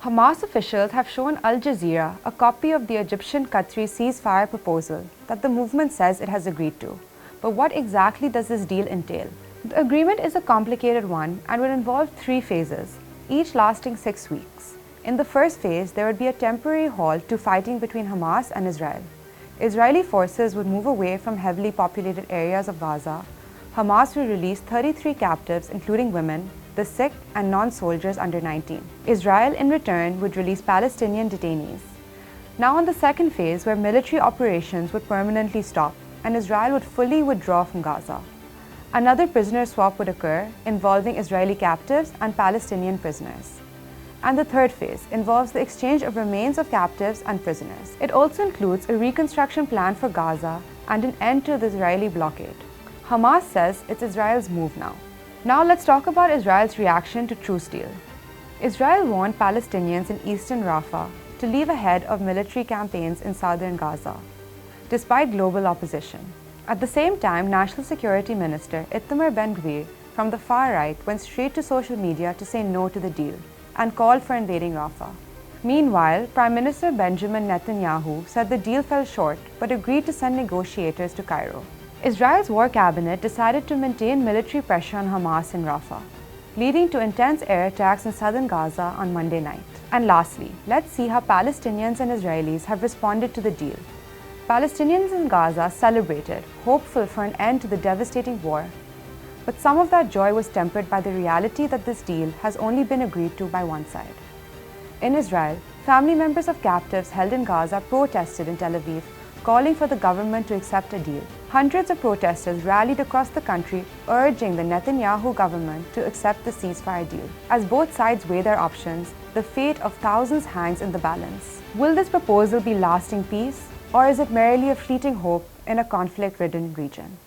Hamas officials have shown Al Jazeera a copy of the Egyptian-Qatari ceasefire proposal that the movement says it has agreed to. But what exactly does this deal entail? The agreement is a complicated one and would involve 3 phases, each lasting 6 weeks. In the first phase, there would be a temporary halt to fighting between Hamas and Israel. Israeli forces would move away from heavily populated areas of Gaza. Hamas will release 33 captives, including women, the sick and non-soldiers under 19. Israel, in return, would release Palestinian detainees. Now on the second phase, where military operations would permanently stop and Israel would fully withdraw from Gaza. Another prisoner swap would occur, involving Israeli captives and Palestinian prisoners. And the third phase involves the exchange of remains of captives and prisoners. It also includes a reconstruction plan for Gaza and an end to the Israeli blockade. Hamas says it's Israel's move now. Now let's talk about Israel's reaction to truce deal. Israel warned Palestinians in eastern Rafah to leave ahead of military campaigns in southern Gaza, despite global opposition. At the same time, National Security Minister Itamar Ben-Gvir from the far right went straight to social media to say no to the deal and called for invading Rafah. Meanwhile, Prime Minister Benjamin Netanyahu said the deal fell short but agreed to send negotiators to Cairo. Israel's war cabinet decided to maintain military pressure on Hamas in Rafah, leading to intense air attacks in southern Gaza on Monday night. And lastly, let's see how Palestinians and Israelis have responded to the deal. Palestinians in Gaza celebrated, hopeful for an end to the devastating war. But some of that joy was tempered by the reality that this deal has only been agreed to by one side. In Israel, family members of captives held in Gaza protested in Tel Aviv, calling for the government to accept a deal. Hundreds of protesters rallied across the country, urging the Netanyahu government to accept the ceasefire deal. As both sides weigh their options, the fate of thousands hangs in the balance. Will this proposal be lasting peace, or is it merely a fleeting hope in a conflict-ridden region?